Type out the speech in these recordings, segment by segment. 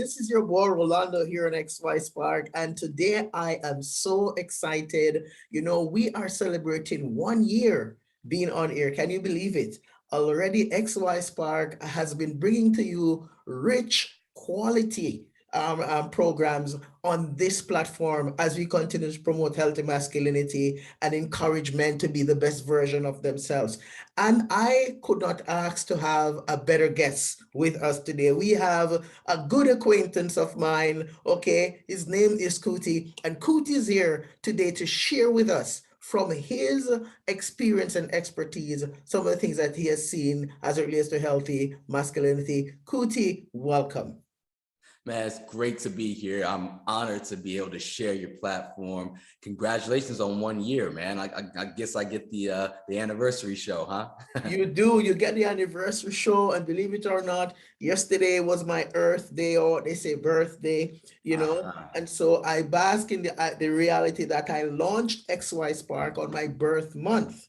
This is your boy Rolando here on XY Spark, and today I am so excited. We are celebrating 1 year being on air. Can you believe it? Already, XY Spark has been bringing to you rich quality programs on this platform as we continue to promote healthy masculinity and encourage men to be the best version of themselves. And I could not ask to have a better guest with us today. We have a good acquaintance of mine. Okay, his name is Kuti, and Kuti is here today to share with us from his experience and expertise some of the things that he has seen as it relates to healthy masculinity. Kuti, welcome. Man, it's great to be here. I'm honored to be able to share your platform. Congratulations on 1 year, man. I guess I get the anniversary show, huh? You do. You get the anniversary show, and believe it or not, yesterday was my Earth Day, or they say birthday, And so I bask in the reality that I launched XY Spark on my birth month.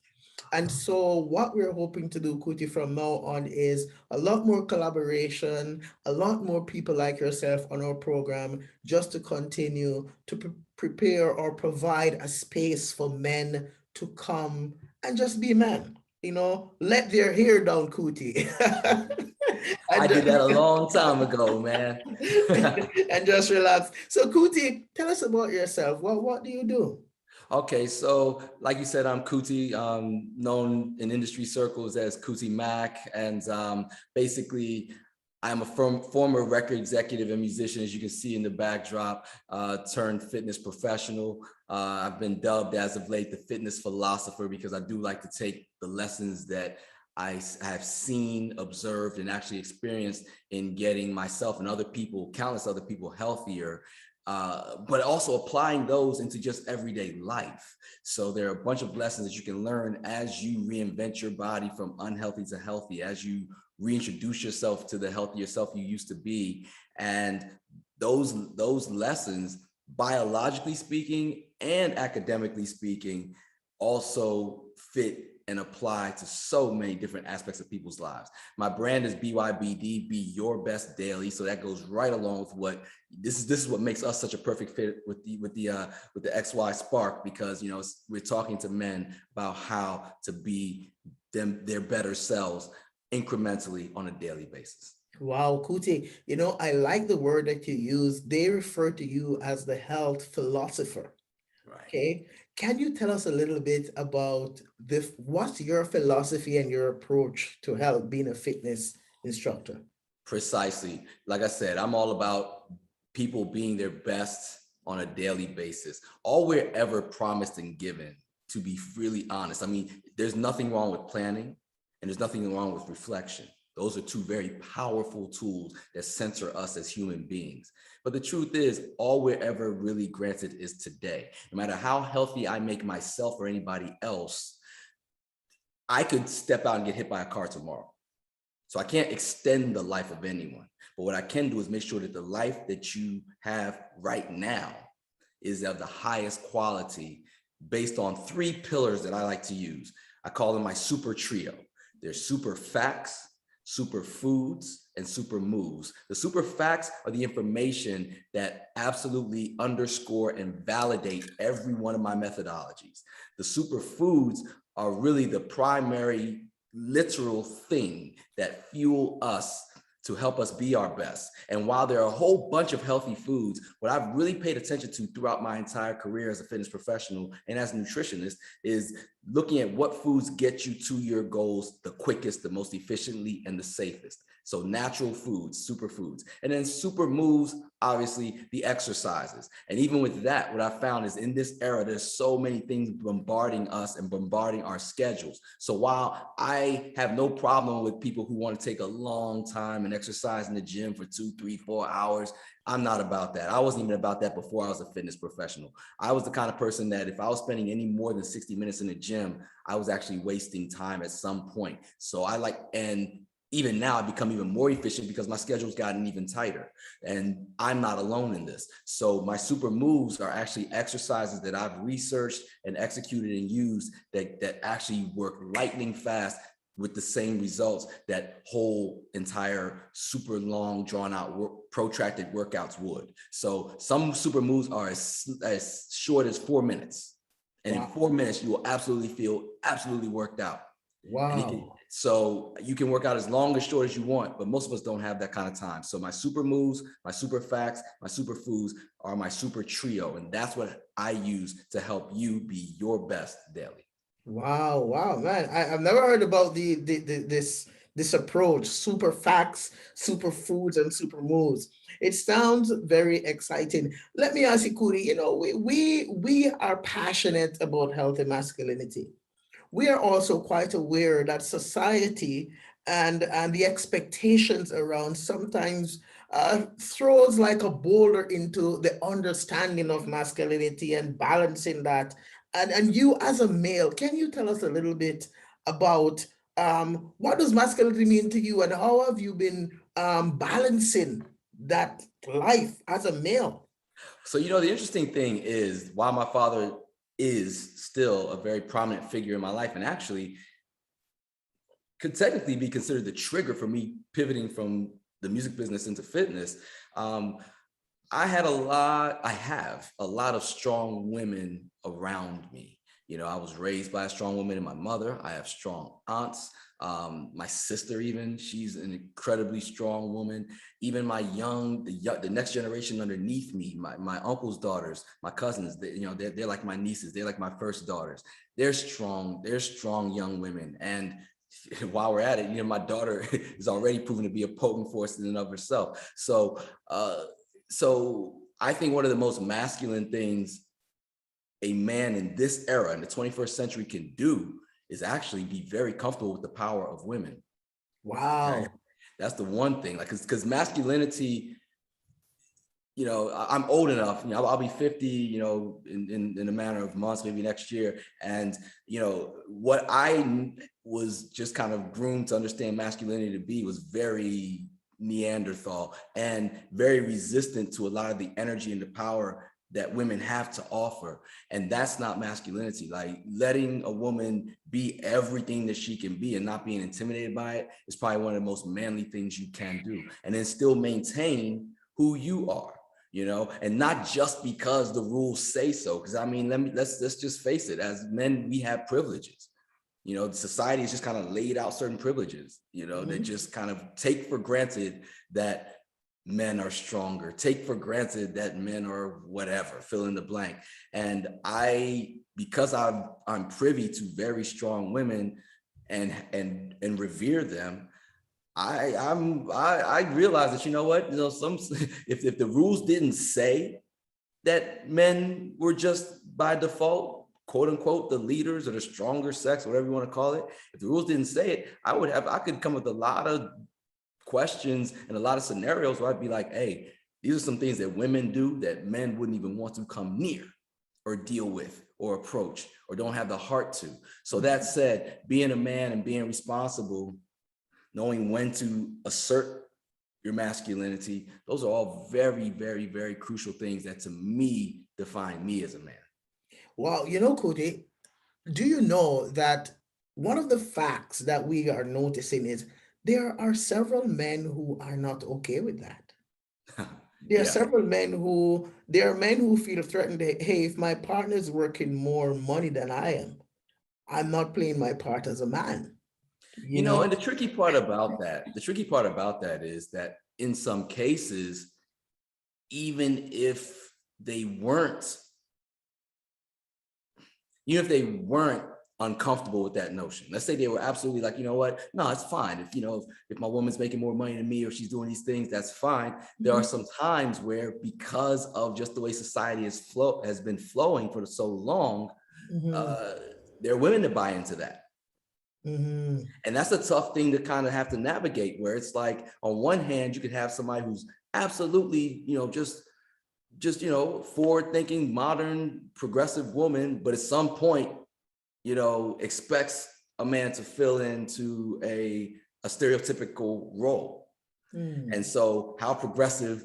And so what we're hoping to do, Kuti, from now on is a lot more collaboration, a lot more people like yourself on our program, just to continue to prepare or provide a space for men to come and just be men. Let their hair down, Kuti. I did that a long time ago, man. And just relax. So Kuti, tell us about yourself. What do you do? Okay, so like you said, I'm Kuti, known in industry circles as KutiMack, and basically I'm a former record executive and musician, as you can see in the backdrop, turned fitness professional. I've been dubbed as of late the fitness philosopher because I do like to take the lessons that I have seen, observed, and actually experienced in getting myself and other people, countless other people, healthier, but also applying those into just everyday life. So there are a bunch of lessons that you can learn as you reinvent your body from unhealthy to healthy, as you reintroduce yourself to the healthier self you used to be. And those lessons, biologically speaking and academically speaking, also fit and apply to so many different aspects of people's lives. My brand is BYBD, Be Your Best Daily. So that goes right along with what this is what makes us such a perfect fit with the XY Spark, because we're talking to men about how to be their better selves incrementally on a daily basis. Wow, Kuti, I like the word that you use. They refer to you as the health philosopher. Right. Okay. Can you tell us a little bit about what's your philosophy and your approach to health, being a fitness instructor? Precisely. Like I said, I'm all about people being their best on a daily basis. All we're ever promised and given, to be really honest. I mean, there's nothing wrong with planning, and there's nothing wrong with reflection. Those are two very powerful tools that center us as human beings. But the truth is, all we're ever really granted is today. No matter how healthy I make myself or anybody else, I could step out and get hit by a car tomorrow. So I can't extend the life of anyone. But what I can do is make sure that the life that you have right now is of the highest quality, based on 3 pillars that I like to use. I call them my super trio. They're super facts, super foods, and super moves. The super facts are the information that absolutely underscore and validate every one of my methodologies. The super foods are really the primary literal thing that fuel us to help us be our best. And while there are a whole bunch of healthy foods, what I've really paid attention to throughout my entire career as a fitness professional and as a nutritionist is looking at what foods get you to your goals the quickest, the most efficiently, and the safest. So natural foods, superfoods, and then super moves, obviously the exercises. And even with that, what I found is in this era, there's so many things bombarding us and bombarding our schedules. So while I have no problem with people who want to take a long time and exercise in the gym for 2, 3, 4 hours, I'm not about that. I wasn't even about that before I was a fitness professional. I was the kind of person that if I was spending any more than 60 minutes in the gym, I was actually wasting time at some point. So and even now I've become even more efficient because my schedule's gotten even tighter, and I'm not alone in this. So my super moves are actually exercises that I've researched and executed and used that actually work lightning fast with the same results that whole entire super long drawn out protracted workouts would. So some super moves are as short as 4 minutes. And in 4 minutes, you will absolutely feel absolutely worked out. Wow. So you can work out as long or short as you want, but most of us don't have that kind of time. So my super moves, my super facts, my super foods are my super trio. And that's what I use to help you be your best daily. Wow, wow, man. I've never heard about this approach, super facts, super foods, and super moves. It sounds very exciting. Let me ask you, Kuti, we are passionate about healthy masculinity. We are also quite aware that society and the expectations around sometimes throws like a boulder into the understanding of masculinity and balancing that. And you as a male, can you tell us a little bit about what does masculinity mean to you, and how have you been balancing that life as a male? So, the interesting thing is, while my father is still a very prominent figure in my life, and actually could technically be considered the trigger for me pivoting from the music business into fitness, I have a lot of strong women around me. I was raised by a strong woman in my mother. I have strong aunts. My sister, even, she's an incredibly strong woman. Even the next generation underneath me, my uncle's daughters, my cousins, they're like my nieces. They're like my first daughters. They're strong young women. And while we're at it, my daughter is already proven to be a potent force in and of herself. So I think one of the most masculine things a man in this era, in the 21st century, can do is actually be very comfortable with the power of women. Wow. Okay? That's the one thing, like, because masculinity, I'm old enough, I'll be 50, in a matter of months, maybe next year. And, what I was just kind of groomed to understand masculinity to be was very Neanderthal and very resistant to a lot of the energy and the power that women have to offer. And that's not masculinity. Like, letting a woman be everything that she can be and not being intimidated by it is probably one of the most manly things you can do. And then still maintain who you are, and not just because the rules say so. Because let's just face it, as men, we have privileges. Society has just kind of laid out certain privileges, that just kind of take for granted that men are stronger, take for granted that men are whatever, fill in the blank. And because I'm privy to very strong women and revere them, I realize that, if the rules didn't say that men were just by default, quote unquote, the leaders or the stronger sex, whatever you want to call it, if the rules didn't say it, I could come with a lot of questions and a lot of scenarios where I'd be like, hey, these are some things that women do that men wouldn't even want to come near or deal with or approach or don't have the heart to. So that said, being a man and being responsible, knowing when to assert your masculinity, those are all very, very, very crucial things that, to me, define me as a man. Wow, Kuti, do you know that one of the facts that we are noticing is there are several men who are not okay with that? There are Yeah. there are men who feel threatened. Hey, if my partner is working more money than I am, I'm not playing my part as a man. And the tricky part about that is that in some cases, even if they weren't uncomfortable with that notion. Let's say they were absolutely like, you know what? No, it's fine. If my woman's making more money than me or she's doing these things, that's fine. There are some times where, because of just the way society has been flowing for so long, there are women that buy into that. And that's a tough thing to kind of have to navigate, where it's like, on one hand, you could have somebody who's absolutely, just forward thinking, modern, progressive woman, but at some point, expects a man to fill into a stereotypical role. And so how progressive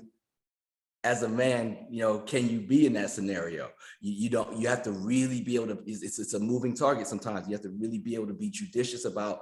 as a man, can you be in that scenario? You have to really be able to, it's a moving target sometimes. You have to really be able to be judicious about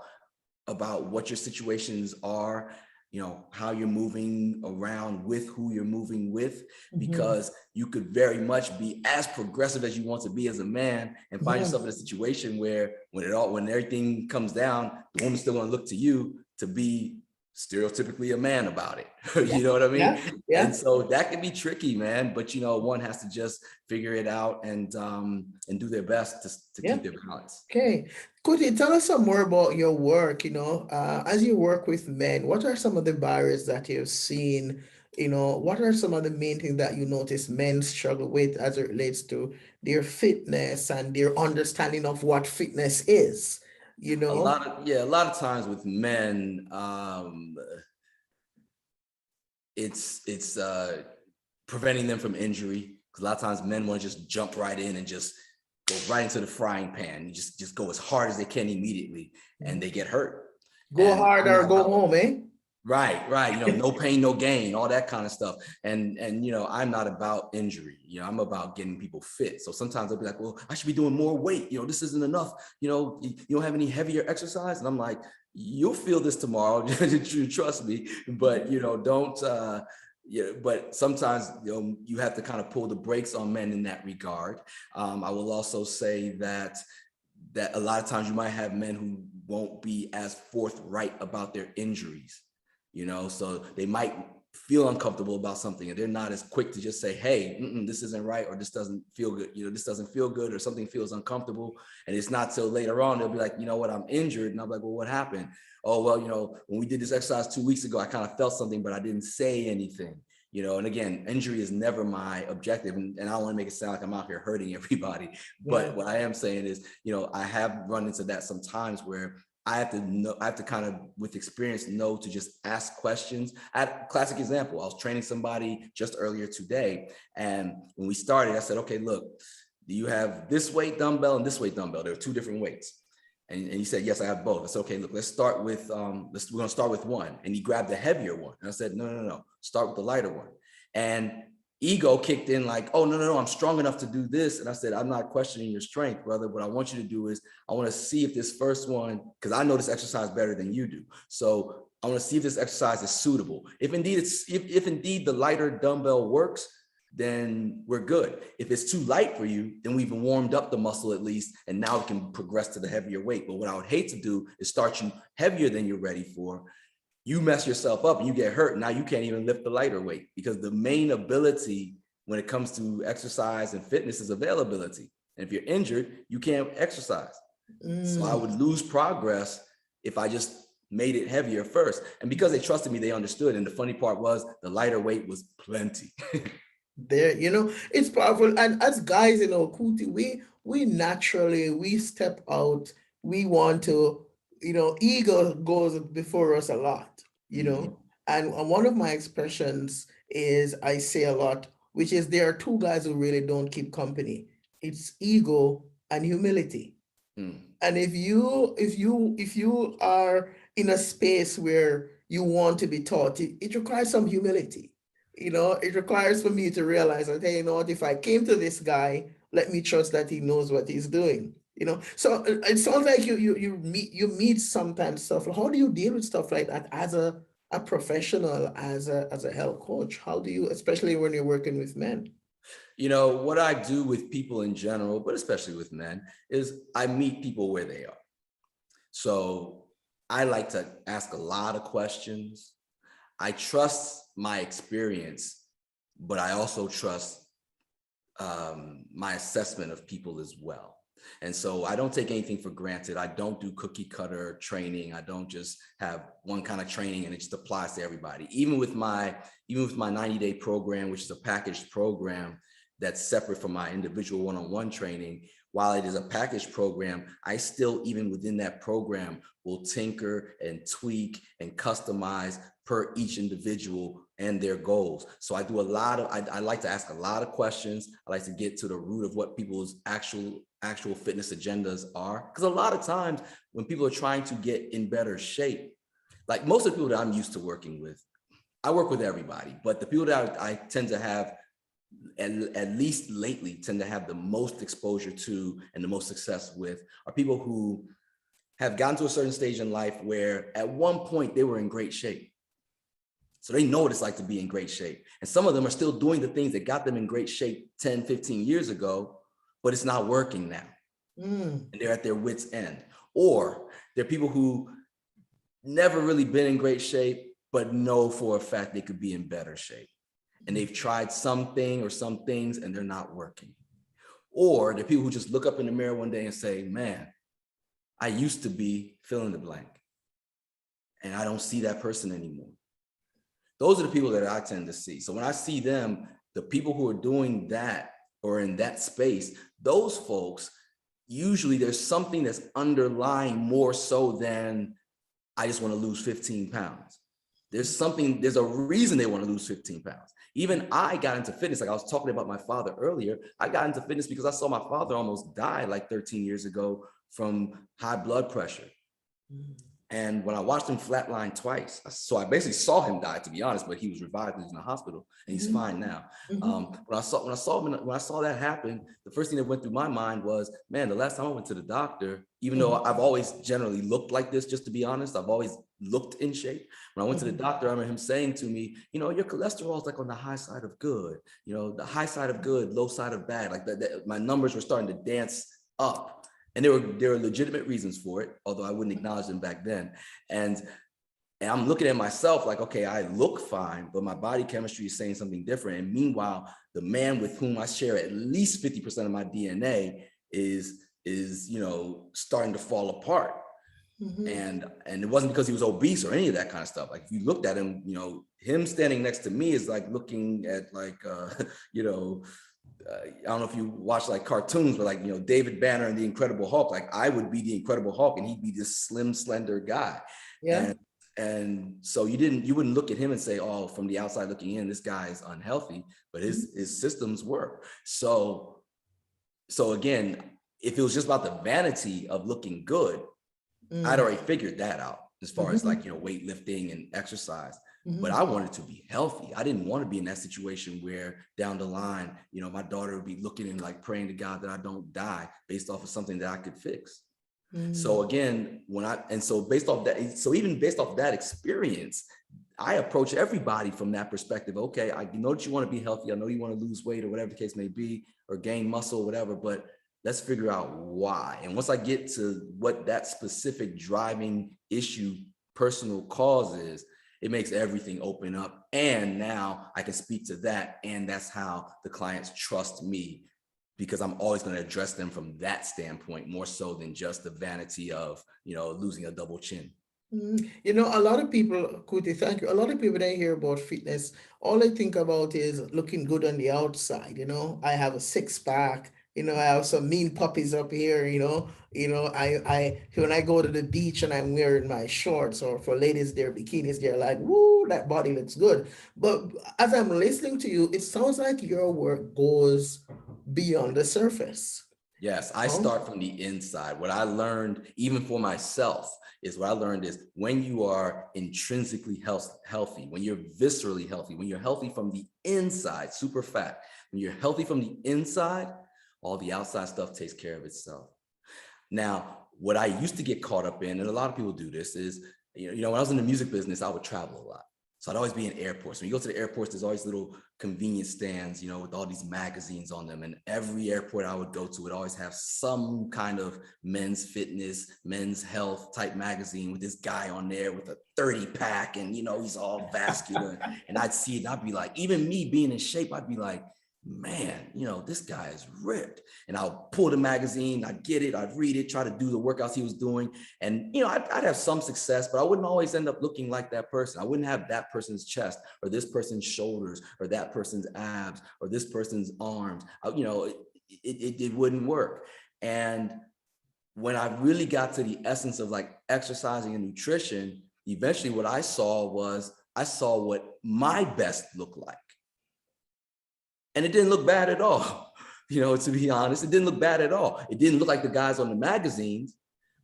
about what your situations are, you know, how you're moving around with who you're moving with, because you could very much be as progressive as you want to be as a man and find yourself in a situation where when everything comes down, the woman's still going to look to you to be stereotypically a man about it. You know what I mean? And so that can be tricky, man. But you know, one has to just figure it out and do their best to keep their balance. Okay. Could you tell us some more about your work, as you work with men, what are some of the barriers that you've seen? What are some of the main things that you notice men struggle with as it relates to their fitness and their understanding of what fitness is, A lot of times with men, it's preventing them from injury, because a lot of times men want to just jump right in and just go right into the frying pan and just go as hard as they can immediately, and they get hurt. Go hard or go home, eh? Right. You know, no pain, no gain, all that kind of stuff. And you know, I'm not about injury. You know, I'm about getting people fit. So sometimes they'll be like, well, I should be doing more weight. You know, this isn't enough. You know, you don't have any heavier exercise. And I'm like, you'll feel this tomorrow. Trust me. But you know, don't. But sometimes you have to kind of pull the brakes on men in that regard. I will also say that a lot of times you might have men who won't be as forthright about their injuries. You know, so they might feel uncomfortable about something and they're not as quick to just say, hey, this isn't right, or this doesn't feel good. You know, this doesn't feel good, or something feels uncomfortable. And it's not till later on, they'll be like, you know what, I'm injured. And I'm like, well, what happened? Oh, well, you know, when we did this exercise 2 weeks ago, I kind of felt something, but I didn't say anything. You know, and again, injury is never my objective. And I don't want to make it sound like I'm out here hurting everybody. But what I am saying is, you know, I have run into that sometimes where I have to kind of, with experience, know to just ask questions. I had a classic example. I was training somebody just earlier today. And when we started, I said, okay, look, do you have this weight dumbbell and this weight dumbbell? There are two different weights. And he said, yes, I have both. I said, okay, look, let's start with, we're going to start with one. And he grabbed the heavier one. And I said, no, start with the lighter one. And ego kicked in like, oh, no, I'm strong enough to do this. And I said, I'm not questioning your strength, brother. What I want you to do is I want to see if this first one, because I know this exercise better than you do. So I want to see if this exercise is suitable. If indeed if indeed the lighter dumbbell works, then we're good. If it's too light for you, then we've warmed up the muscle at least, and now we can progress to the heavier weight. But what I would hate to do is start you heavier than you're ready for. You mess yourself up and you get hurt. Now you can't even lift the lighter weight, because the main ability when it comes to exercise and fitness is availability. And if you're injured, you can't exercise. So I would lose progress if I just made it heavier first. And because they trusted me, they understood. And the funny part was the lighter weight was plenty. There, it's powerful. And as guys, Kuti, we naturally, we step out, we want to, ego goes before us a lot, and one of my expressions is I say a lot, which is there are two guys who really don't keep company. It's ego and humility. And if you are in a space where you want to be taught, it requires some humility. It requires for me to realize that, hey, what, if I came to this guy, let me trust that he knows what he's doing. So it sounds like you meet sometimes stuff. How do you deal with stuff like that as a professional, as a health coach? How do you, especially when you're working with men? What I do with people in general, but especially with men, is I meet people where they are. So I like to ask a lot of questions. I trust my experience, but I also trust my assessment of people as well. And so I don't take anything for granted. I don't do cookie cutter training. I don't just have one kind of training and it just applies to everybody. Even with my 90-day program, which is a packaged program that's separate from my individual one-on-one training, while it is a packaged program, I still, even within that program, will tinker and tweak and customize per each individual and their goals. So I do I like to ask a lot of questions. I like to get to the root of what people's actual fitness agendas are. Because a lot of times when people are trying to get in better shape, like most of the people that I'm used to working with, I work with everybody, but the people that I tend to have, at least lately, tend to have the most exposure to and the most success with are people who have gotten to a certain stage in life where at one point they were in great shape. So they know what it's like to be in great shape. And some of them are still doing the things that got them in great shape 10, 15 years ago, but it's not working now. And they're at their wits' end. Or they're people who never really been in great shape, but know for a fact they could be in better shape. And they've tried something or some things and they're not working. Or they're people who just look up in the mirror one day and say, man, I used to be fill in the blank. And I don't see that person anymore. Those are the people that I tend to see. So when I see them, the people who are doing that or in that space, those folks, usually there's something that's underlying more so than I just want to lose 15 pounds. There's a reason they want to lose 15 pounds. Even I got into fitness, like I was talking about my father earlier. I got into fitness because I saw my father almost die like 13 years ago from high blood pressure. And when I watched him flatline twice, so I basically saw him die, to be honest, but he was revived, he was in the hospital, and he's fine now. When I saw that happen, the first thing that went through my mind was, man, the last time I went to the doctor, even though I've always generally looked like this, just to be honest, I've always looked in shape. When I went to the doctor, I remember him saying to me, your cholesterol is like on the high side of good, the high side of good, low side of bad. Like that, my numbers were starting to dance up. And there were legitimate reasons for it, although I wouldn't acknowledge them back then. And I'm looking at myself like, okay, I look fine, but my body chemistry is saying something different. And meanwhile, the man with whom I share at least 50% of my DNA is starting to fall apart. And it wasn't because he was obese or any of that kind of stuff. Like if you looked at him, him standing next to me is like looking at like, I don't know if you watch like cartoons, but like, David Banner and the Incredible Hulk, like I would be the Incredible Hulk and he'd be this slim, slender guy. Yeah. And so you wouldn't look at him and say, oh, from the outside looking in, this guy is unhealthy, but his systems were. So again, if it was just about the vanity of looking good, I'd already figured that out as far as like, weightlifting and exercise. But I wanted to be healthy. I didn't want to be in that situation where down the line, my daughter would be looking and like praying to God that I don't die based off of something that I could fix. So again, even based off that experience, I approach everybody from that perspective. Okay, I know that you want to be healthy. I know you want to lose weight or whatever the case may be, or gain muscle or whatever, but let's figure out why. And once I get to what that specific driving issue, personal cause is, it makes everything open up. And now I can speak to that. And that's how the clients trust me, because I'm always going to address them from that standpoint, more so than just the vanity of, losing a double chin. A lot of people, Kuti, thank you. A lot of people that hear about fitness, all they think about is looking good on the outside. I have a six pack. I have some mean puppies up here. I when I go to the beach and I'm wearing my shorts, or for ladies, their bikinis, they're like, "Woo, that body looks good." But as I'm listening to you, it sounds like your work goes beyond the surface. Yes, I start from the inside. What I learned, even for myself, is when you are intrinsically healthy, when you're viscerally healthy, when you're healthy from the inside, super fact, when you're healthy from the inside, all the outside stuff takes care of itself. Now, what I used to get caught up in, and a lot of people do this, is, when I was in the music business, I would travel a lot. So I'd always be in airports. When you go to the airports, there's always little convenience stands, with all these magazines on them. And every airport I would go to would always have some kind of men's fitness, men's health type magazine with this guy on there with a 30 pack and, he's all vascular. And I'd see it and I'd be like, even me being in shape, I'd be like, man, this guy is ripped. And I'll pull the magazine, I'd get it, I'd read it, try to do the workouts he was doing. And, I'd have some success, but I wouldn't always end up looking like that person. I wouldn't have that person's chest or this person's shoulders or that person's abs or this person's arms. It wouldn't work. And when I really got to the essence of like exercising and nutrition, eventually what I saw what my best looked like. And it didn't look bad at all. To be honest, it didn't look bad at all. It didn't look like the guys on the magazines,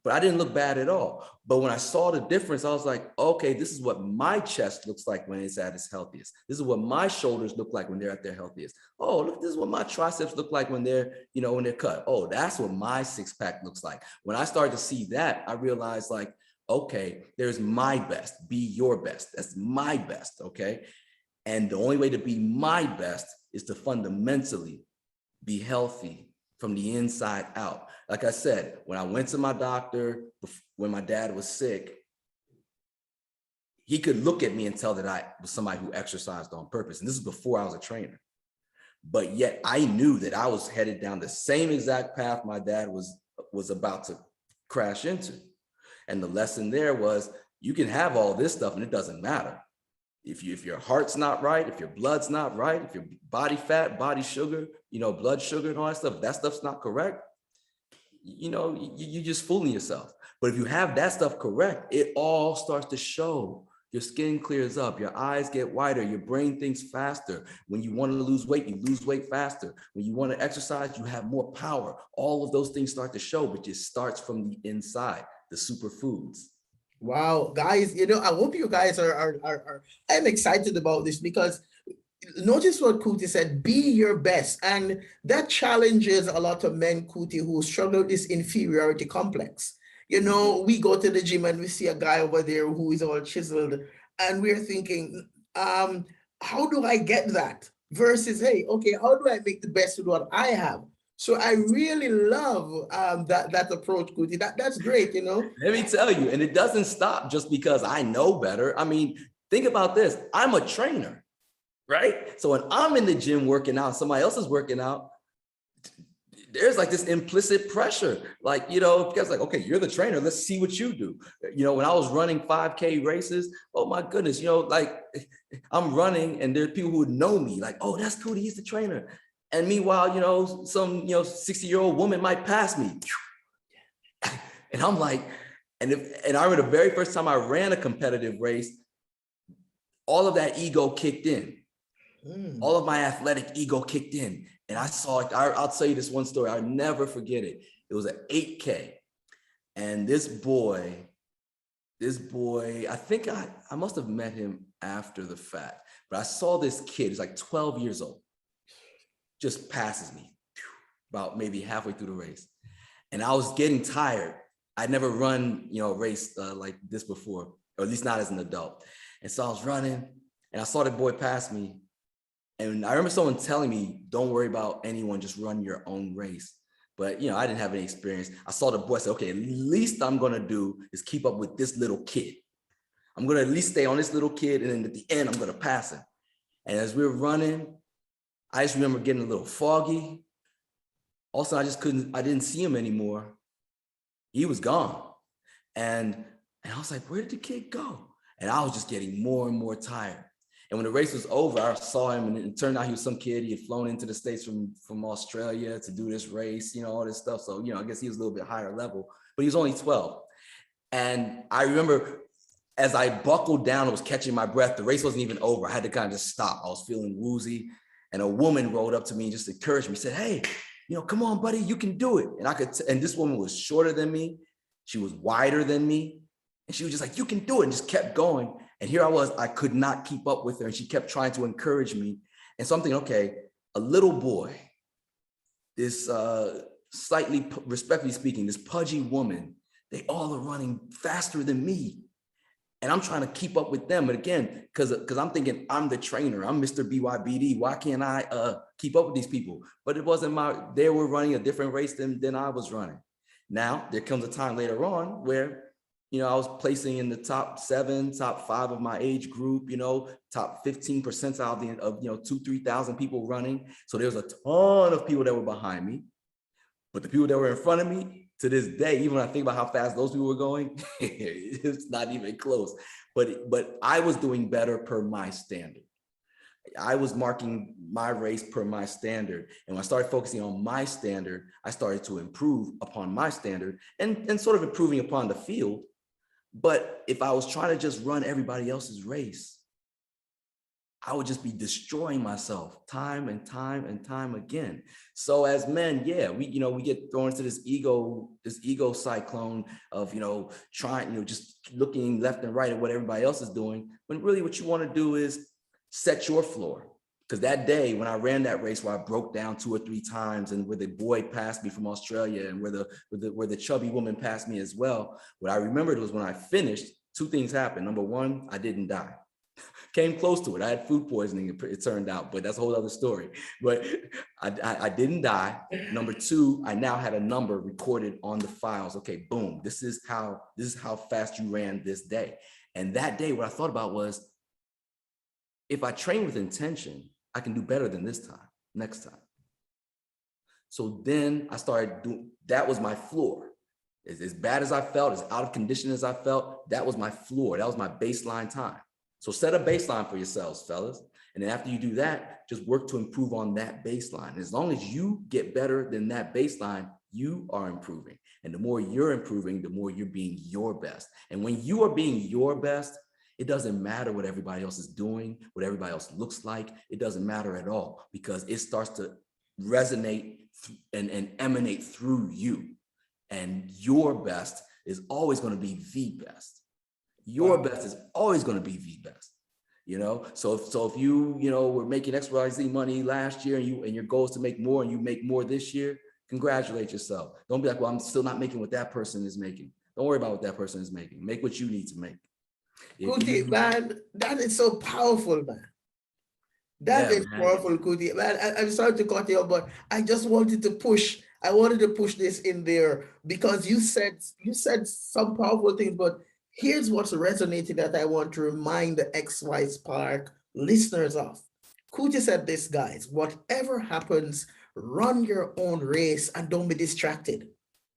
but I didn't look bad at all. But when I saw the difference, I was like, okay, this is what my chest looks like when it's at its healthiest. This is what my shoulders look like when they're at their healthiest. Oh, look, this is what my triceps look like when they're, when they're cut. Oh, that's what my six pack looks like. When I started to see that, I realized like, okay, there's my best, be your best. That's my best, okay? And the only way to be my best is to fundamentally be healthy from the inside out. Like I said, when I went to my doctor, when my dad was sick, he could look at me and tell that I was somebody who exercised on purpose. And this is before I was a trainer. But yet I knew that I was headed down the same exact path my dad was about to crash into. And the lesson there was, you can have all this stuff and it doesn't matter. If your heart's not right, if your blood's not right, if your body fat, body sugar, blood sugar and all that stuff's not correct, you're just fooling yourself. But if you have that stuff correct, it all starts to show. Your skin clears up, your eyes get wider, your brain thinks faster. When you want to lose weight, you lose weight faster. When you want to exercise, you have more power. All of those things start to show, but it starts from the inside, the superfoods. Wow, guys, I hope you guys are I'm excited about this because notice what Kuti said, be your best. And that challenges a lot of men, Kuti, who struggle with this inferiority complex. We go to the gym and we see a guy over there who is all chiseled, and we're thinking, how do I get that? Versus, hey, okay, how do I make the best with what I have? So I really love that approach, Kuti. That's great, Let me tell you, and it doesn't stop just because I know better. I mean, think about this. I'm a trainer, right? So when I'm in the gym working out, somebody else is working out, there's like this implicit pressure. Like, because like, okay, you're the trainer, let's see what you do. When I was running 5K races, oh my goodness, like I'm running and there's people who would know me, like, oh, that's Kuti, he's the trainer. And meanwhile, some 60-year-old woman might pass me. And I'm like, and I remember the very first time I ran a competitive race, all of that ego kicked in. All of my athletic ego kicked in. And I saw it. I'll tell you this one story. I'll never forget it. It was an 8K. And this boy, I think I must have met him after the fact, but I saw this kid, he's like 12 years old, just passes me about maybe halfway through the race. And I was getting tired. I'd never run, a race like this before, or at least not as an adult. And so I was running and I saw the boy pass me. And I remember someone telling me, don't worry about anyone, just run your own race. But, I didn't have any experience. I saw the boy say, okay, at least I'm going to do is keep up with this little kid. I'm going to at least stay on this little kid. And then at the end, I'm going to pass him. And as we were running, I just remember getting a little foggy. Also, I didn't see him anymore. He was gone. And I was like, where did the kid go? And I was just getting more and more tired. And when the race was over, I saw him, and it turned out he was some kid. He had flown into the States from Australia to do this race, all this stuff. So, I guess he was a little bit higher level, but he was only 12. And I remember as I buckled down and was catching my breath, the race wasn't even over. I had to kind of just stop. I was feeling woozy. And a woman rolled up to me and just encouraged me, said, hey, come on, buddy, you can do it. And and this woman was shorter than me. She was wider than me. And she was just like, you can do it, and just kept going. And here I was, I could not keep up with her. And she kept trying to encourage me. And so I'm thinking, okay, a little boy, this slightly, respectfully speaking, this pudgy woman, they all are running faster than me. And I'm trying to keep up with them. And again, because I'm thinking I'm the trainer, I'm Mr. BYBD. Why can't I keep up with these people? But it wasn't they were running a different race than I was running. Now, there comes a time later on where, I was placing in the top 7, top 5 of my age group, top 15 percentile of 2,000-3,000 people running. So there was a ton of people that were behind me. But the people that were in front of me, to this day, even when I think about how fast those people were going, it's not even close. But I was doing better per my standard. I was marking my race per my standard. And when I started focusing on my standard, I started to improve upon my standard and sort of improving upon the field. But if I was trying to just run everybody else's race, I would just be destroying myself time and time and time again. So as men, yeah, we get thrown into this ego cyclone of, trying, just looking left and right at what everybody else is doing. When really what you want to do is set your floor. Because that day when I ran that race where I broke down 2 or 3 times, and where the boy passed me from Australia, and where the chubby woman passed me as well, what I remembered was when I finished, 2 things happened. Number one, I didn't die. Came close to it. I had food poisoning, it turned out, but that's a whole other story. But I didn't die. Number 2, I now had a number recorded on the files. Okay, boom. This is how fast you ran this day. And that day, what I thought about was, if I train with intention, I can do better than this time, next time. So then I started doing, that was my floor. As bad as I felt, as out of condition as I felt, that was my floor. That was my baseline time. So set a baseline for yourselves, fellas. And then after you do that, just work to improve on that baseline. And as long as you get better than that baseline, you are improving. And the more you're improving, the more you're being your best. And when you are being your best, it doesn't matter what everybody else is doing, what everybody else looks like. It doesn't matter at all, because it starts to resonate and emanate through you. And your best is always going to be the best. Your best is always going to be the best, So if you were making XYZ money last year, and your goal is to make more, and you make more this year, congratulate yourself. Don't be like, well, I'm still not making what that person is making. Don't worry about what that person is making. Make what you need to make. Kuti, man, that is so powerful, man. That is powerful, Kuti. Man, I'm sorry to cut you off, but I just wanted to push. I wanted to push this in there because you said some powerful things, but here's what's resonating that I want to remind the XY Spark listeners of. Kuti said this, guys, whatever happens, run your own race and don't be distracted.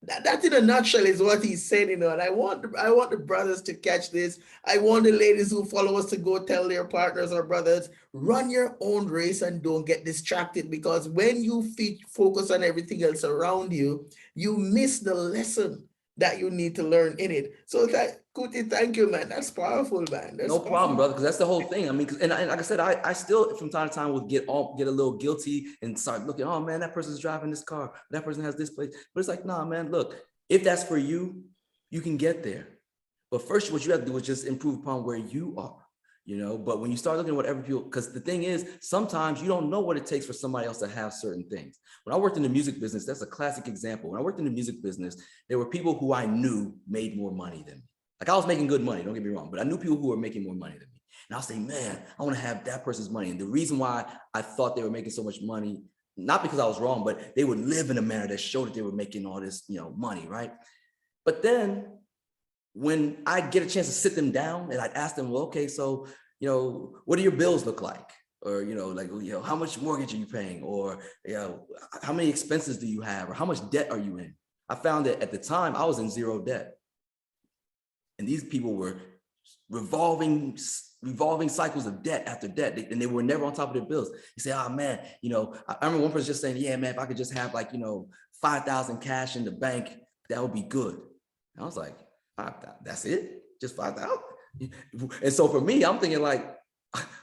That in a nutshell is what he's saying, and I want the brothers to catch this. I want the ladies who follow us to go tell their partners or brothers, run your own race and don't get distracted, because when you focus on everything else around you, you miss the lesson that you need to learn in it. So Kuti, thank you, man. That's powerful, man. That's no problem, brother, because that's the whole thing. I mean, and like I said, I still from time to time will get a little guilty and start looking, oh man, that person's driving this car, that person has this place. But it's like, nah, man, look, if that's for you, you can get there. But first, what you have to do is just improve upon where you are. But when you start looking at whatever people, because the thing is, sometimes you don't know what it takes for somebody else to have certain things. When I worked in the music business, that's a classic example. When I worked in the music business, there were people who I knew made more money than me. Like, I was making good money, don't get me wrong, but I knew people who were making more money than me. And I'll say, man, I want to have that person's money. And the reason why I thought they were making so much money, not because I was wrong, but they would live in a manner that showed that they were making all this, money, right? But then when I get a chance to sit them down and I'd ask them, well, okay, so, what do your bills look like? Or, how much mortgage are you paying? Or, how many expenses do you have? Or how much debt are you in? I found that at the time I was in zero debt. And these people were revolving cycles of debt after debt, and they were never on top of their bills. You say, oh man, I remember one person just saying, yeah, man, if I could just have 5,000 cash in the bank, that would be good. And I was like, 5,000, that's it? Just 5,000? And so for me, I'm thinking I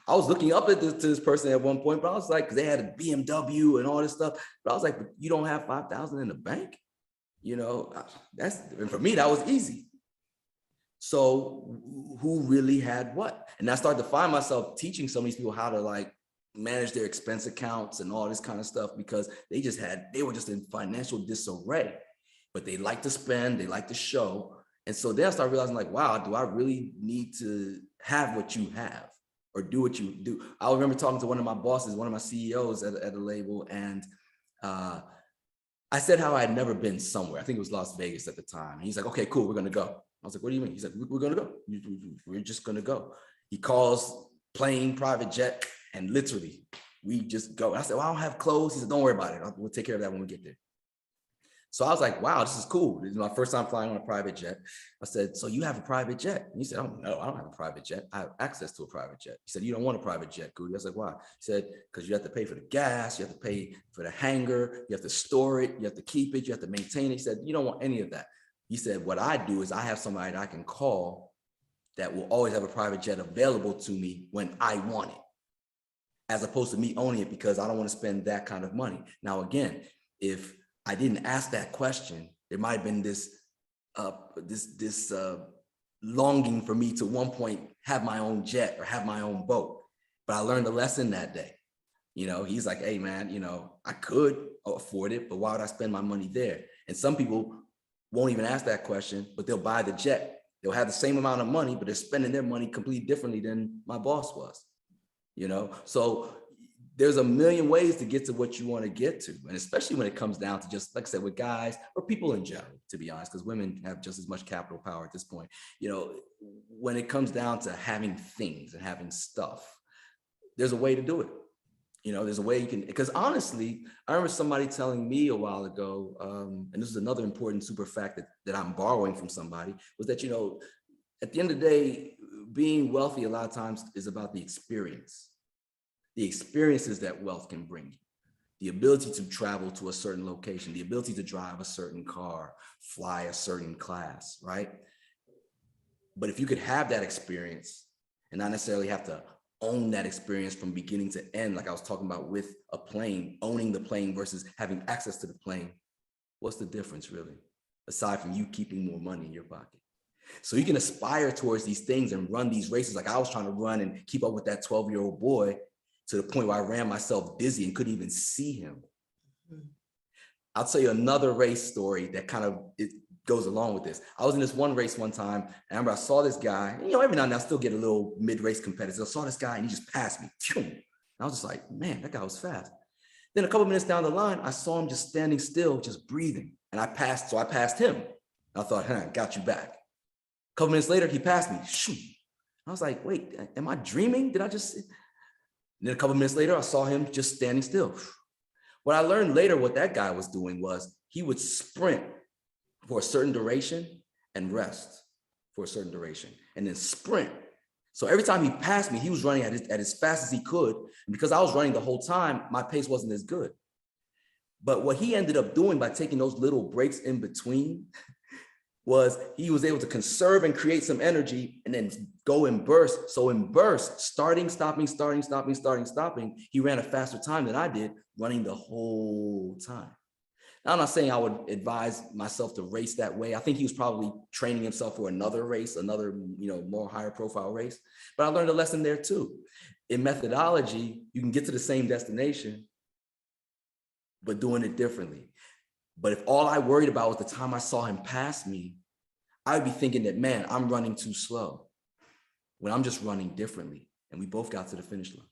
was looking up to this person at one point, but I was like, because they had a BMW and all this stuff. But I was like, but you don't have 5,000 in the bank? And for me, that was easy. So who really had what? And I started to find myself teaching some of these people how to manage their expense accounts and all this kind of stuff, because they were just in financial disarray, but they like to spend, they like to show. And so then I started realizing wow, do I really need to have what you have or do what you do? I remember talking to one of my bosses, one of my CEOs at a label, and I said how I had never been somewhere. I think it was Las Vegas at the time. And he's like, okay, cool, we're gonna go. I was like, what do you mean? He's like, we're gonna go. We're just gonna go. He calls plane, private jet, and literally we just go. I said, well, I don't have clothes. He said, don't worry about it. We'll take care of that when we get there. So I was like, wow, this is cool. This is my first time flying on a private jet. I said, so you have a private jet? And he said, oh, no, I don't have a private jet. I have access to a private jet. He said, you don't want a private jet, Kuti. I was like, why? He said, because you have to pay for the gas, you have to pay for the hangar, you have to store it, you have to keep it, you have to maintain it. He said, you don't want any of that. He said, what I do is I have somebody that I can call that will always have a private jet available to me when I want it. as opposed to me owning it because I don't want to spend that kind of money. Now, again, if I didn't ask that question, there might have been this longing for me to one point have my own jet or have my own boat. But I learned a lesson that day. You know, he's like, hey man, you know, I could afford it, but why would I spend my money there? And some people won't even ask that question, but they'll buy the jet. They'll have the same amount of money, but they're spending their money completely differently than my boss was. You know, so there's a million ways to get to what you want to get to. And especially when it comes down to, just like I said, with guys or people in general, to be honest, because women have just as much capital power at this point. You know, when it comes down to having things and having stuff, there's a way to do it. You know, there's a way you can, because honestly, I remember somebody telling me a while ago, and this is another important super fact that I'm borrowing from somebody, was that, you know, at the end of the day, being wealthy a lot of times is about the experiences that wealth can bring you, the ability to travel to a certain location, the ability to drive a certain car, fly a certain class, right? But if you could have that experience and not necessarily have to own that experience from beginning to end, like I was talking about with a plane, owning the plane versus having access to the plane, what's the difference really? Aside from you keeping more money in your pocket. So you can aspire towards these things and run these races. Like I was trying to run and keep up with that 12-year-old boy to the point where I ran myself dizzy and couldn't even see him. I'll tell you another race story that kind of goes along with this. I was in this one race one time, and I remember I saw this guy, you know, every now and then I still get a little mid-race competitive. I saw this guy and he just passed me. And I was just like, man, that guy was fast. Then a couple minutes down the line, I saw him just standing still, just breathing. And I passed him. I thought, got you back. A couple minutes later, he passed me. I was like, wait, am I dreaming? Did I just? And then a couple minutes later, I saw him just standing still. What I learned later, what that guy was doing was he would sprint for a certain duration and rest for a certain duration and then sprint. So every time he passed me, he was running at as fast as he could. And because I was running the whole time, my pace wasn't as good. But what he ended up doing by taking those little breaks in between was he was able to conserve and create some energy and then go in bursts. So in bursts, starting, stopping, he ran a faster time than I did running the whole time. Now, I'm not saying I would advise myself to race that way. I think he was probably training himself for another race, another, you know, more higher profile race. But I learned a lesson there too. In methodology, you can get to the same destination, but doing it differently. But if all I worried about was the time I saw him pass me, I would be thinking that, man, I'm running too slow when I'm just running differently. And we both got to the finish line.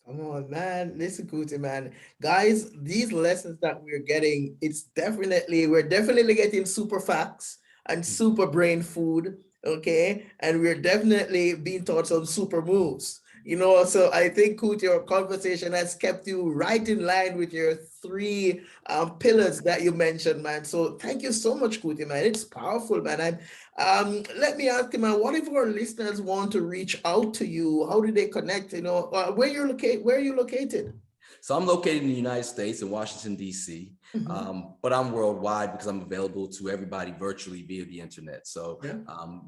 Come on, man. Listen, Kuti, man. Guys, these lessons that we're getting, we're definitely getting super facts and super brain food, okay? And we're definitely being taught some super moves. You know, so I think, Kuti, your conversation has kept you right in line with your three pillars that you mentioned, man. So thank you so much, Kuti, man. It's powerful, man. And let me ask you, man, what if our listeners want to reach out to you? How do they connect? You know, where are you located? So I'm located in the United States in Washington, D.C., but I'm worldwide because I'm available to everybody virtually via the internet. So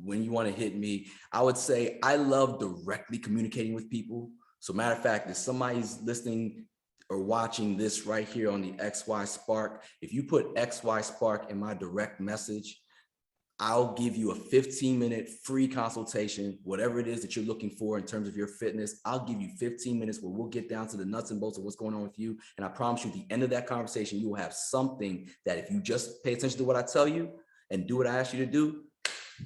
when you want to hit me, I would say I love directly communicating with people. So matter of fact, if somebody's listening or watching this right here on the XY Spark, if you put XY Spark in my direct message, I'll give you a 15-minute free consultation, whatever it is that you're looking for in terms of your fitness. I'll give you 15 minutes where we'll get down to the nuts and bolts of what's going on with you. And I promise you, at the end of that conversation, you will have something that if you just pay attention to what I tell you and do what I ask you to do,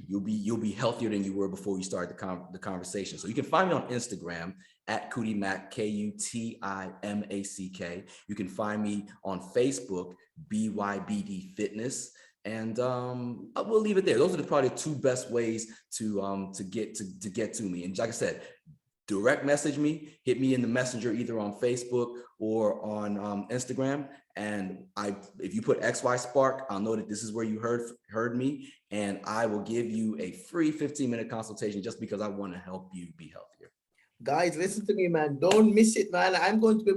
you'll be healthier than you were before you started the conversation. So you can find me on Instagram at KutiMack, KutiMack. You can find me on Facebook, BYBD Fitness. And we'll leave it there. Those are probably the two best ways to get to me. And like I said, direct message me, hit me in the messenger either on Facebook or on Instagram. And if you put XY Spark, I'll know that this is where you heard me, and I will give you a free 15-minute consultation just because I want to help you be healthier. Guys, listen to me, man. Don't miss it, man. I'm going to be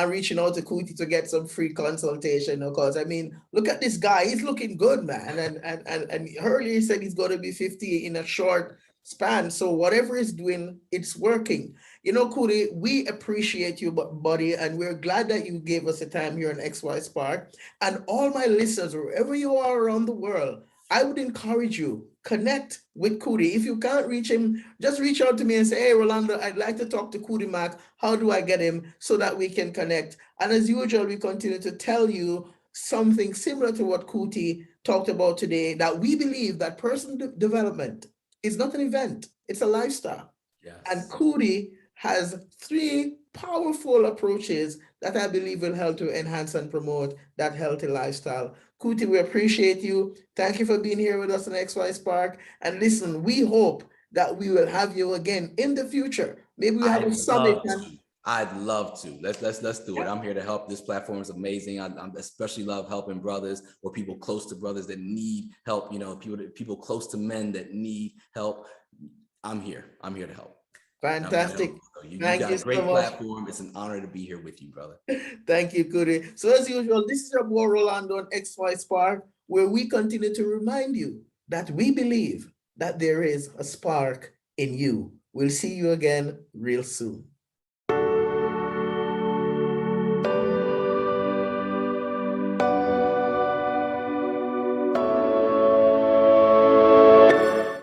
reaching out to Kuti to get some free consultation, because I mean, look at this guy. He's looking good, man. And earlier he said he's going to be 50 in a short span. So whatever he's doing, it's working. You know, Kuti, we appreciate you, buddy, and we're glad that you gave us the time here on XY Spark. And all my listeners, wherever you are around the world, I would encourage you, connect with Kuti. If you can't reach him, just reach out to me and say, hey, Rolando, I'd like to talk to KutiMack. How do I get him so that we can connect? And as usual, we continue to tell you something similar to what Kuti talked about today, that we believe that personal development is not an event, it's a lifestyle. And Yes. Kuti has three powerful approaches that I believe will help to enhance and promote that healthy lifestyle. Kuti, we appreciate you. Thank you for being here with us on XY Spark. And listen, we hope that we will have you again in the future. Maybe we have a I'd summit. love to. I'd love to. Let's do it. Yeah. I'm here to help. This platform is amazing. I especially love helping brothers or people close to brothers that need help. You know, people close to men that need help. I'm here. I'm here to help. Fantastic. So you Thank got you a so great much. platform. It's an honor to be here with you, brother. Thank you, Kuti. So as usual, this is your boy Rolando on XY Spark, where we continue to remind you that we believe that there is a spark in you. We'll see you again real soon.